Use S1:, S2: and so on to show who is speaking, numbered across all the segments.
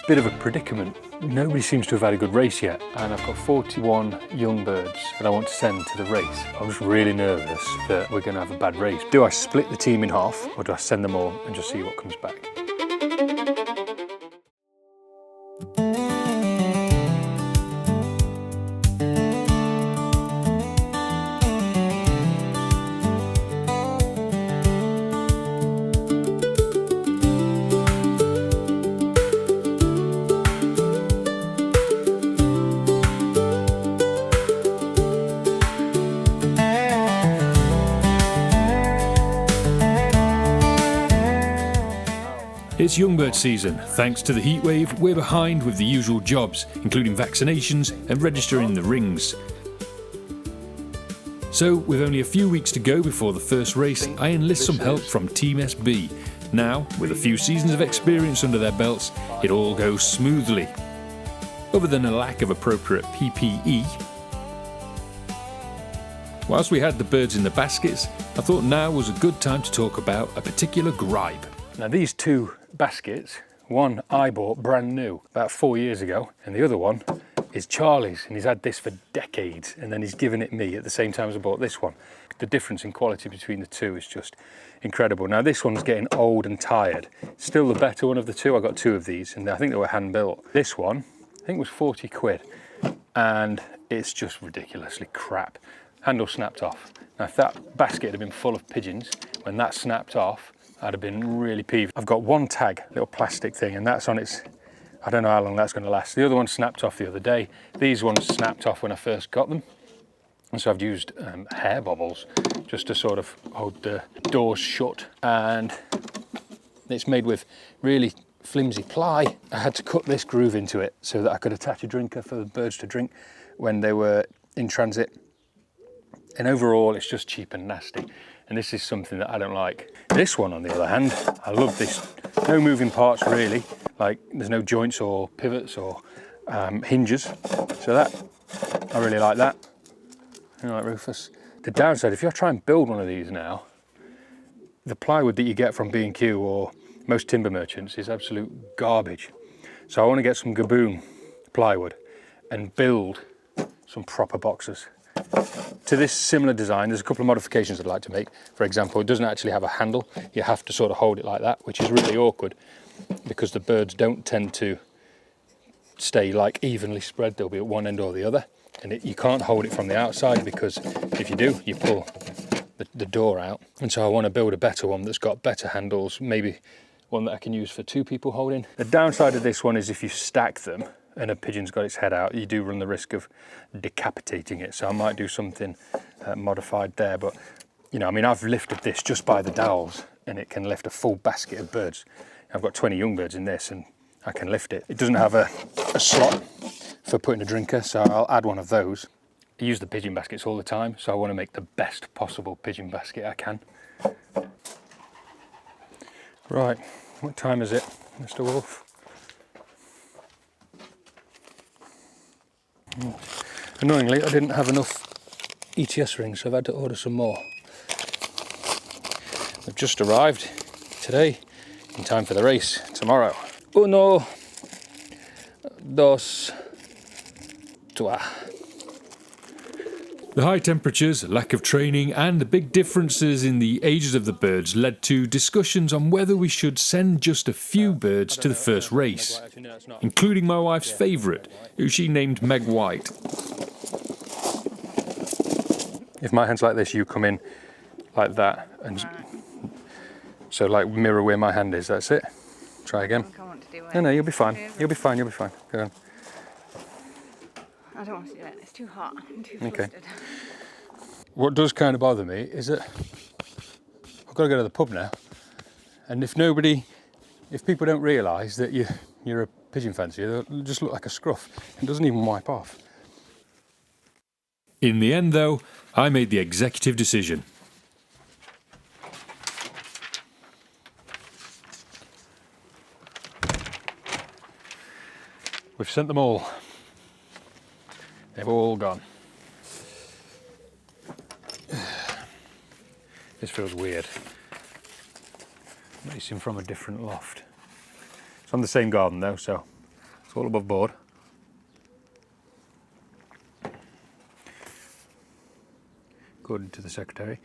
S1: bit of a predicament. Nobody seems to have had a good race yet, and I've got 41 young birds that I want to send to the race. I'm just really nervous that we're going to have a bad race. Do I split the team in half, or do I send them all and just see what comes back?
S2: It's youngbird season. Thanks to the heatwave, we're behind with the usual jobs, including vaccinations and registering the rings. So, with only a few weeks to go before the first race, I enlist some help from Team SB. Now, with a few seasons of experience under their belts, it all goes smoothly. Other than a lack of appropriate PPE. Whilst we had the birds in the baskets, I thought now was a good time to talk about a particular gripe.
S1: Now these two baskets, one I bought brand new about 4 years ago, and the other one is Charlie's, and he's had this for decades, and then he's given it me at the same time as I bought this one. The difference in quality between the two is just incredible. Now this one's getting old and tired. Still the better one of the two. I got two of these, and I think they were hand built. This one, I think was 40 quid, and it's just ridiculously crap. Handle snapped off. Now if that basket had been full of pigeons, when that snapped off, I'd have been really peeved. I've got one tag, little plastic thing, and that's on its, I don't know how long that's going to last. The other one snapped off the other day. These ones snapped off when I first got them. And so I've used hair bobbles just to sort of hold the doors shut. And it's made with really flimsy ply. I had to cut this groove into it so that I could attach a drinker for the birds to drink when they were in transit. And overall, it's just cheap and nasty. And this is something that I don't like. This one, on the other hand, I love this. No moving parts really, like there's no joints or pivots or hinges. So that, I really like that. You know, like Rufus. The downside, if you try and build one of these now, the plywood that you get from B&Q or most timber merchants is absolute garbage. So I want to get some Gaboon plywood and build some proper boxes. To this similar design, there's a couple of modifications I'd like to make. For example, it doesn't actually have a handle. You have to sort of hold it like that, which is really awkward because the birds don't tend to stay like evenly spread. They'll be at one end or the other. And you can't hold it from the outside because if you do, you pull the door out. And so I want to build a better one that's got better handles, maybe one that I can use for two people holding. The downside of this one is if you stack them and a pigeon's got its head out, you do run the risk of decapitating it. So I might do something modified there. But, you know, I mean, I've lifted this just by the dowels and it can lift a full basket of birds. I've got 20 young birds in this and I can lift it. It doesn't have a slot for putting a drinker, so I'll add one of those. I use the pigeon baskets all the time, so I want to make the best possible pigeon basket I can. Right, what time is it, Mr. Wolf? Annoyingly, I didn't have enough ETS rings, so I've had to order some more. They've just arrived today, in time for the race tomorrow. Uno, dos, trois.
S2: The high temperatures, lack of training and the big differences in the ages of the birds led to discussions on whether we should send just a few birds to the first race, including my wife's favourite, who she named Meg White.
S1: If my hand's like this, you come in like that, and so like mirror where my hand is, that's it. Try again.
S3: I want to do it.
S1: No, you'll be fine. You'll be fine, you'll be fine. Go on.
S3: I don't want to do it, it's too hot, I'm too flustered.
S1: What does kind of bother me is that I've got to go to the pub now, and if people don't realise that you're a pigeon fancier, they'll just look like a scruff. It doesn't even wipe off.
S2: In the end, though, I made the executive decision.
S1: We've sent them all. They've all gone. This feels weird. Racing from a different loft. It's on the same garden though, so It's all above board. According to the secretary.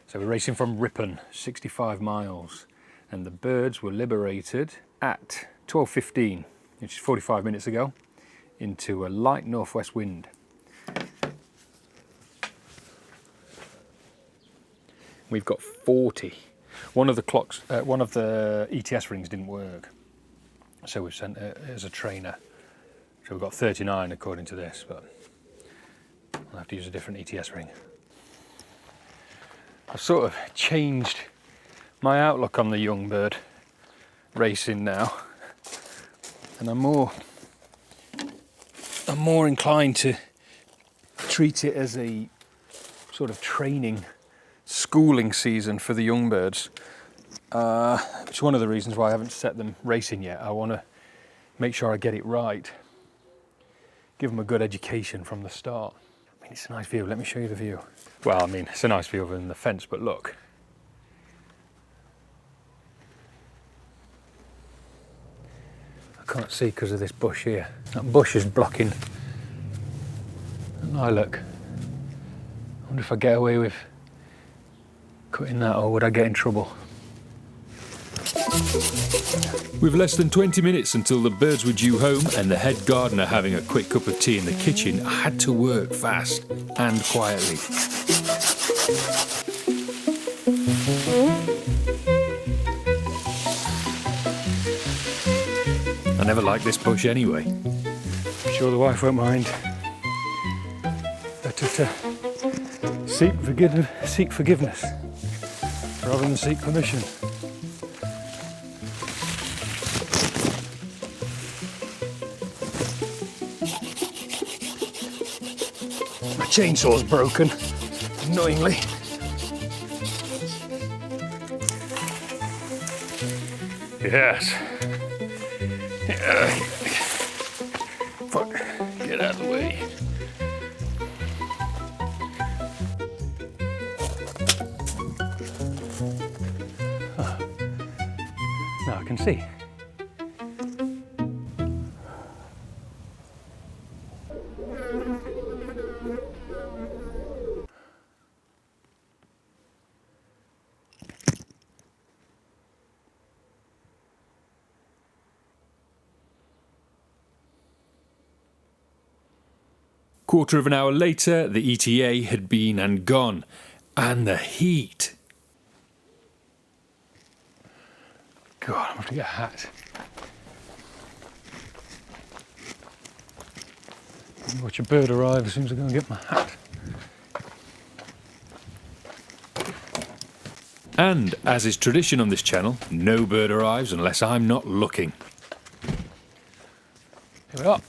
S1: So we're racing from Ripon, 65 miles, and the birds were liberated at 12:15, which is 45 minutes ago, into a light northwest wind. We've got 40. One of the clocks, one of the ETS rings didn't work, so we've sent it as a trainer. So we've got 39 according to this, but I'll have to use a different ETS ring. I've sort of changed my outlook on the young bird racing now, and I'm more inclined to treat it as a sort of training, schooling season for the young birds. It's one of the reasons why I haven't set them racing yet. I want to make sure I get it right, give them a good education from the start. I mean, it's a nice view. Let me show you the view. Well, I mean, it's a nice view other than the fence, but look. I can't see because of this bush here. That bush is blocking an lilac. I wonder if I get away with cutting that, or would I get in trouble?
S2: With less than 20 minutes until the birds were due home and the head gardener having a quick cup of tea in the kitchen, I had to work fast and quietly. I never liked this bush anyway.
S1: I'm sure the wife won't mind. Better to seek forgiveness rather than seek permission. My chainsaw's broken, annoyingly. Yes. Fuck, get out of the way. Now I can see.
S2: Quarter of an hour later, the ETA had been and gone, and the heat.
S1: God, I'm going to have to get a hat. Watch a bird arrive as soon as I go and get my hat.
S2: And, as is tradition on this channel, no bird arrives unless I'm not looking.
S1: Here we are.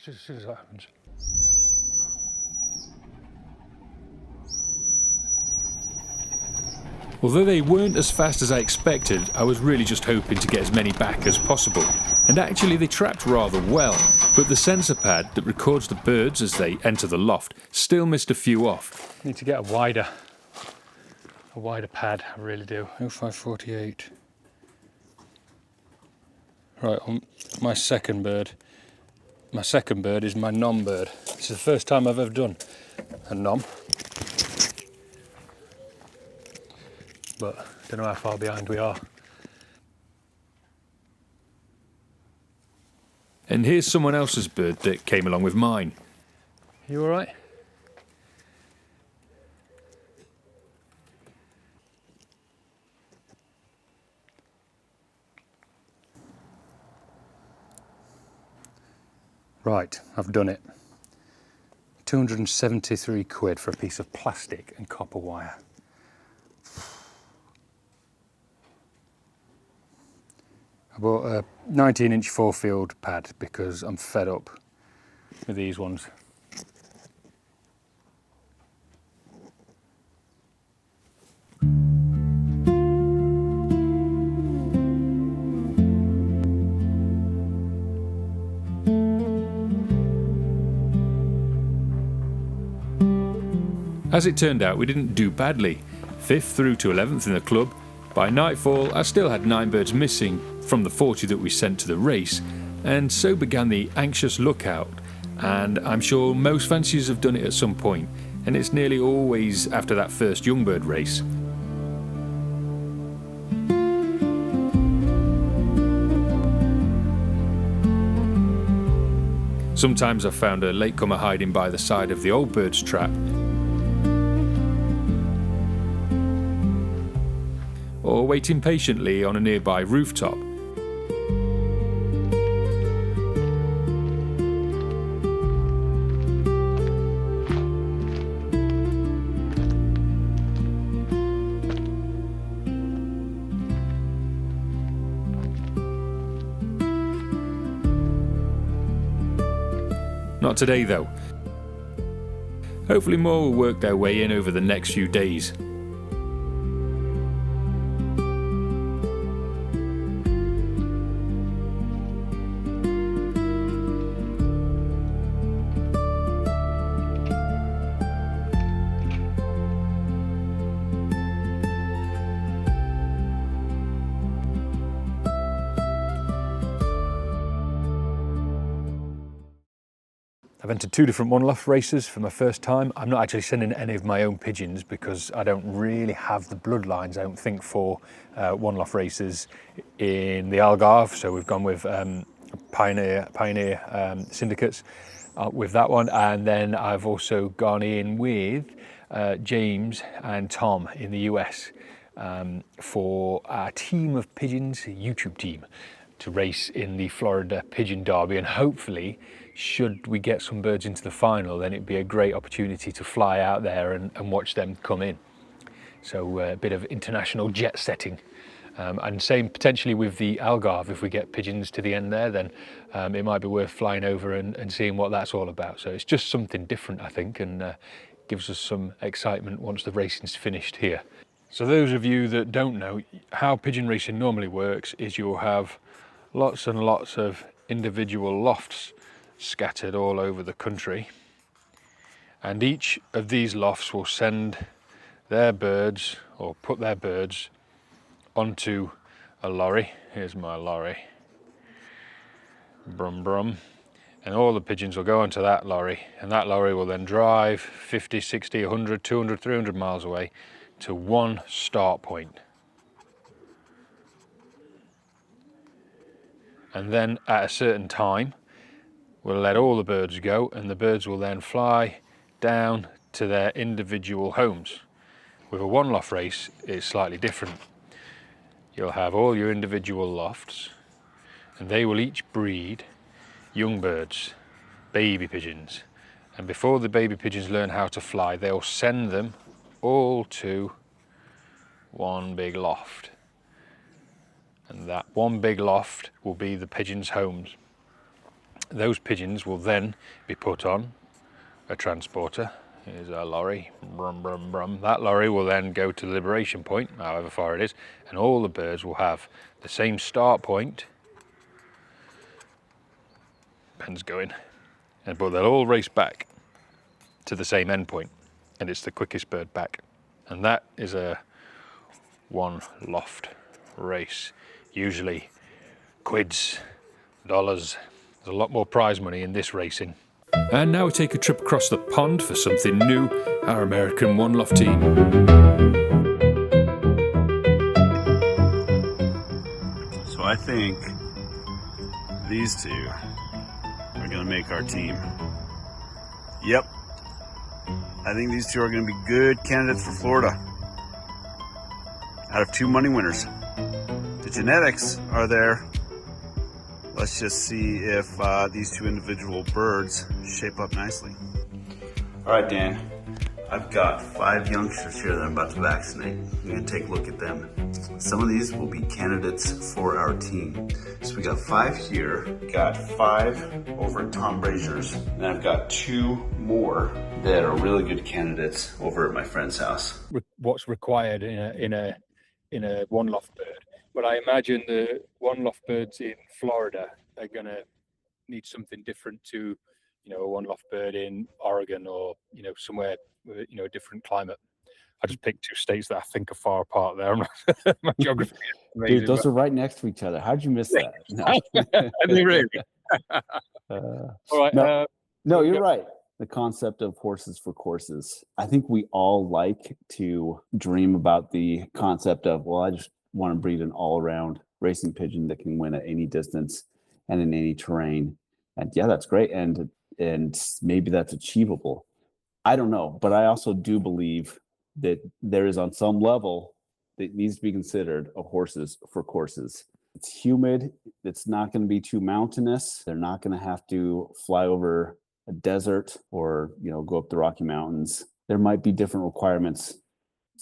S1: Just as soon as that happens.
S2: Although they weren't as fast as I expected, I was really just hoping to get as many back as possible. And actually they trapped rather well, but the sensor pad that records the birds as they enter the loft still missed a few off.
S1: Need to get a wider pad, I really do. 0548. Right, on my second bird. My second bird is my nom bird. This is the first time I've ever done a nom. But I don't know how far behind we are.
S2: And here's someone else's bird that came along with mine.
S1: You all right? Right, I've done it. 273 quid for a piece of plastic and copper wire. I bought a 19-inch 4-field pad because I'm fed up with these ones.
S2: As it turned out, we didn't do badly. 5th through to 11th in the club. By nightfall, I still had 9 birds missing from the 40 that we sent to the race, and so began the anxious lookout. And I'm sure most fanciers have done it at some point, and it's nearly always after that first young bird race. Sometimes I've found a latecomer hiding by the side of the old bird's trap, or waiting patiently on a nearby rooftop. Not today though. Hopefully more will work their way in over the next few days.
S1: I've entered 2 different one-loft races for my first time. I'm not actually sending any of my own pigeons because I don't really have the bloodlines, I don't think, for one-loft races in the Algarve. So we've gone with Pioneer syndicates with that one. And then I've also gone in with James and Tom in the US for our team of pigeons, a YouTube team, to race in the Florida Pigeon Derby, and hopefully, should we get some birds into the final, then it'd be a great opportunity to fly out there and watch them come in. So a bit of international jet setting. And same potentially with the Algarve. If we get pigeons to the end there, then it might be worth flying over and seeing what that's all about. So it's just something different, I think, and gives us some excitement once the racing's finished here. So those of you that don't know, how pigeon racing normally works is you'll have lots and lots of individual lofts scattered all over the country, and each of these lofts will send their birds, or put their birds, onto a lorry. Here's my lorry. Brum brum. And all the pigeons will go onto that lorry, and that lorry will then drive 50, 60, 100, 200, 300 miles away to one start point. And then at a certain time, we'll let all the birds go, and the birds will then fly down to their individual homes. With a one-loft race, it's slightly different. You'll have all your individual lofts, and they will each breed young birds, baby pigeons. And before the baby pigeons learn how to fly, they'll send them all to one big loft. And that one big loft will be the pigeons' homes. Those pigeons will then be put on a transporter. Here's our lorry, brum brum brum. That lorry will then go to the liberation point, however far it is, and all the birds will have the same start point. Pen's going, but they'll all race back to the same end point, and it's the quickest bird back. And that is a one loft race. Usually quids, dollars. There's a lot more prize money in this racing.
S2: And now we take a trip across the pond for something new, our American one-loft team.
S4: So I think these two are going to make our team. Yep. I think these two are going to be good candidates for Florida. Out of 2 money winners. The genetics are there. Let's just see if these 2 individual birds shape up nicely. All right, Dan. I've got 5 youngsters here that I'm about to vaccinate. We're going to take a look at them. Some of these will be candidates for our team. So we got 5 here. Got 5 over at Tom Brazier's. And I've got 2 more that are really good candidates over at my friend's house.
S1: What's required in a one-loft bird. But I imagine the one-loft birds in Florida are going to need something different to, a one-loft bird in Oregon or, somewhere with, a different climate. I just picked two states that I think are far apart there. My geography is amazing.
S5: Dude, those are right next to each other. How'd you miss that? No.
S1: Are they really? All right.
S5: No, you're right. The concept of horses for courses. I think we all like to dream about the concept of, well, I just want to breed an all-around racing pigeon that can win at any distance and in any terrain. And yeah, that's great. And maybe that's achievable. I don't know, but I also do believe that there is on some level that needs to be considered of horses for courses. It's humid. It's not going to be too mountainous. They're not going to have to fly over a desert or, go up the Rocky Mountains. There might be different requirements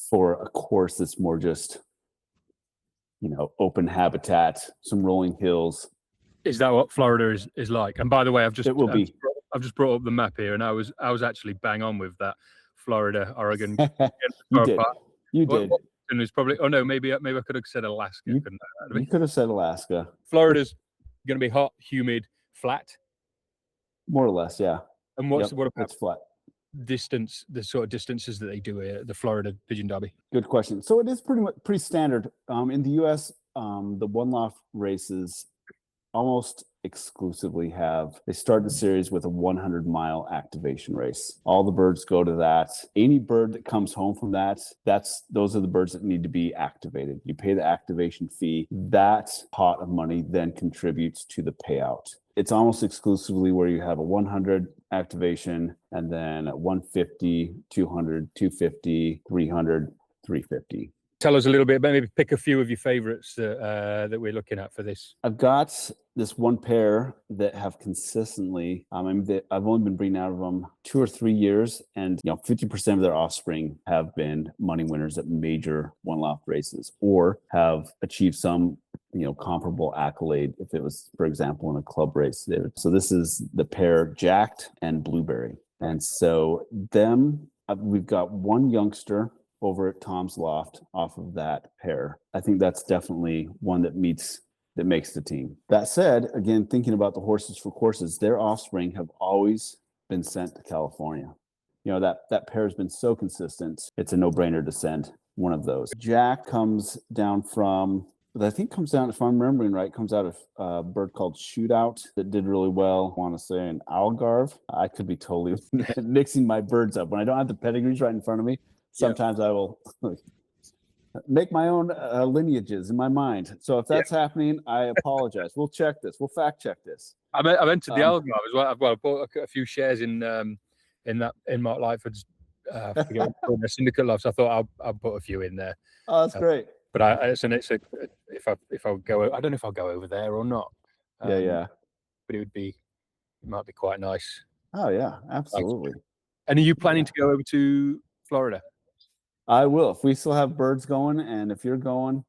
S5: for a course that's more just, open habitat, some rolling hills.
S1: Is that what Florida is like? And by the way, I've just brought up the map here, and I was actually bang on with that. Florida, Oregon.
S5: You did.
S1: And it's probably. Oh no, maybe I could have said Alaska.
S5: You could have said Alaska.
S1: Florida's going to be hot, humid, flat.
S5: More or less, yeah.
S1: And what about
S5: it's flat?
S1: Distance, the sort of distances that they do here, the Florida Pigeon Derby.
S5: Good question. So it is pretty standard. In the U.S., the one-loft races almost exclusively they start the series with a 100-mile activation race. All the birds go to that. Any bird that comes home from those are the birds that need to be activated. You pay the activation fee. That pot of money then contributes to the payout. It's almost exclusively where you have a 100 activation and then 150, 200, 250, 300, 350.
S1: Tell us a little bit about, maybe pick a few of your favorites that we're looking at for this.
S5: I've got this one pair that have consistently, I've only been breeding out of them 2 or 3 years, and 50% of their offspring have been money winners at major one-loft races or have achieved some comparable accolade if it was, for example, in a club race. So this is the pair Jacked and Blueberry. And so we've got one youngster over at Tom's Loft off of that pair. I think that's definitely one that makes the team. That said, again, thinking about the horses for courses, their offspring have always been sent to California. That pair has been so consistent. It's a no-brainer to send one of those. Jack comes down, if I'm remembering right, comes out of a bird called Shootout that did really well. I want to say an Algarve. I could be totally mixing my birds up. When I don't have the pedigrees right in front of me, sometimes I will make my own lineages in my mind. So if that's happening, I apologize. We'll check this. We'll fact check this.
S1: I've entered the Algarve as well. I bought a few shares in Mark Lightford's syndicate love. So I thought I'll put a few in there.
S5: Oh, that's great.
S1: But if I go, I don't know if I'll go over there or not.
S5: Yeah.
S1: But it might be quite nice.
S5: Oh yeah, absolutely.
S1: And are you planning to go over to Florida?
S5: I will. If we still have birds going, and if you're going,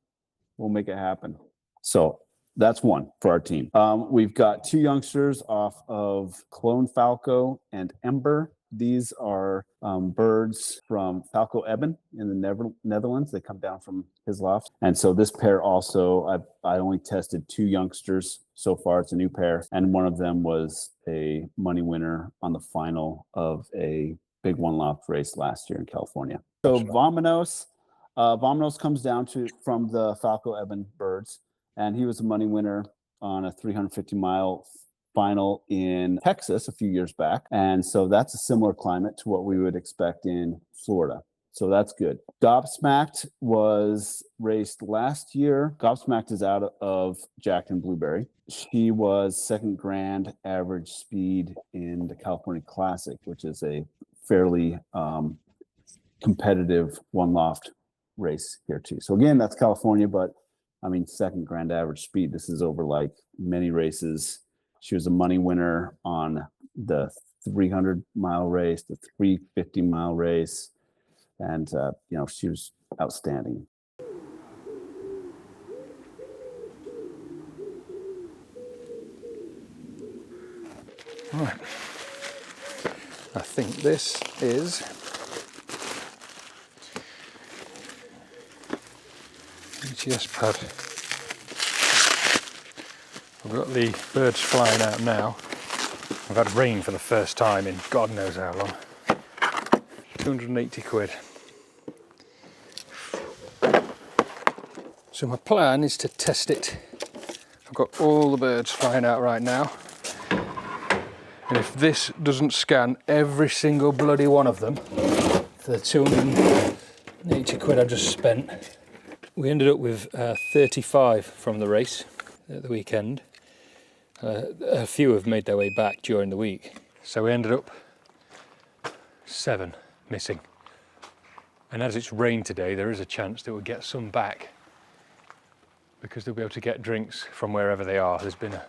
S5: we'll make it happen. So that's one for our team. We've got 2 youngsters off of Clone Falco and Ember. These are birds from Falco Eben in the Netherlands. They come down from his loft. And so this pair also, I only tested 2 youngsters so far. It's a new pair. And one of them was a money winner on the final of a big one-loft race last year in California. So Vominos comes down from the Falco Eben birds, and he was a money winner on a 350-mile final in Texas a few years back. And so that's a similar climate to what we would expect in Florida. So that's good. Gobsmacked was raced last year. Gobsmacked is out of Jack and Blueberry. She was 2nd grand average speed in the California Classic, which is a fairly competitive one-loft race here too. So again, that's California, but 2nd grand average speed. This is over like many races. She was a money winner on the 300-mile race, the 350-mile race, and she was outstanding.
S1: Right. I think this is ETS pad. We've got the birds flying out now. I've had rain for the first time in God knows how long. 280 quid. So my plan is to test it. I've got all the birds flying out right now. And if this doesn't scan every single bloody one of them for the 280 quid I just spent, we ended up with 35 from the race at the weekend. A few have made their way back during the week. So we ended up 7 missing. And as it's rained today, there is a chance that we'll get some back because they'll be able to get drinks from wherever they are. There's been a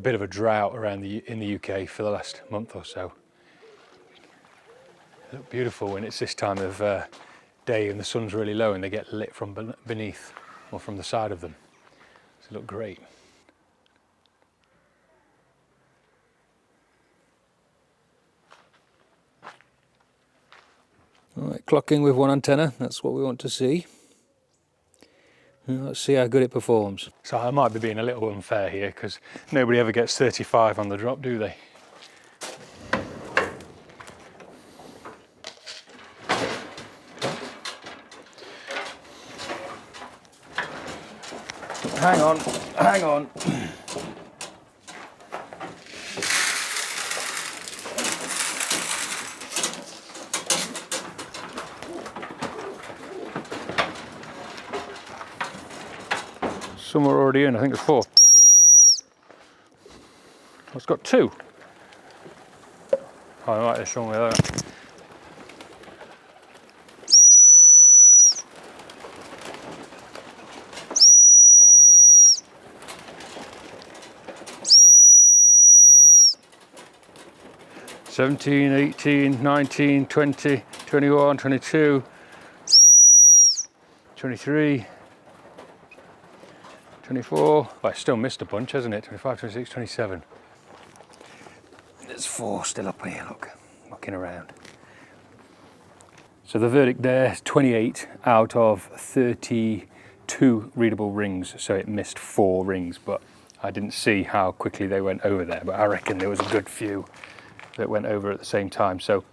S1: bit of a drought around in the UK for the last month or so. They look beautiful when it's this time of day and the sun's really low and they get lit from beneath or from the side of them. So they look great. All right, clocking with one antenna, that's what we want to see. Let's see how good it performs. So I might be being a little unfair here because nobody ever gets 35 on the drop, do they? Hang on, hang on. Some are already in, I think it's 4. It's got 2. Oh, I like this one with that. $17, $18, $19, $20, $21, $22, $23, $24. Well, I still missed a bunch, hasn't it? $25, $26, $27. There's 4 still up here, look, looking around. So the verdict there is 28 out of 32 readable rings. So it missed 4 rings, but I didn't see how quickly they went over there. But I reckon there was a good few that went over at the same time. So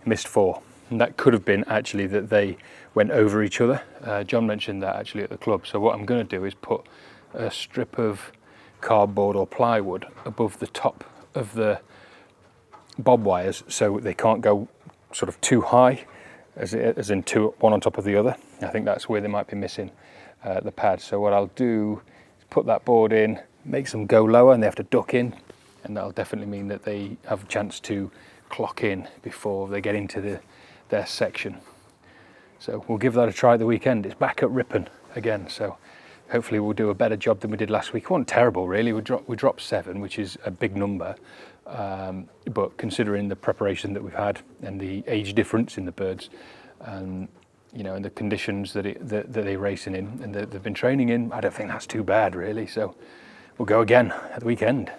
S1: missed 4. And that could have been actually that they went over each other. John mentioned that actually at the club. So what I'm going to do is put a strip of cardboard or plywood above the top of the bob wires so they can't go sort of too high, as in one on top of the other. I think that's where they might be missing the pad. So what I'll do is put that board in, makes them go lower and they have to duck in, and that'll definitely mean that they have a chance to clock in before they get into their section. So we'll give that a try at the weekend. It's back at Ripon again, so hopefully we'll do a better job than we did last week. It wasn't terrible really. We dropped 7, which is a big number, but considering the preparation that we've had and the age difference in the birds, and you know, and the conditions that they're racing in and that they've been training in, I don't think that's too bad really. So we'll go again at the weekend.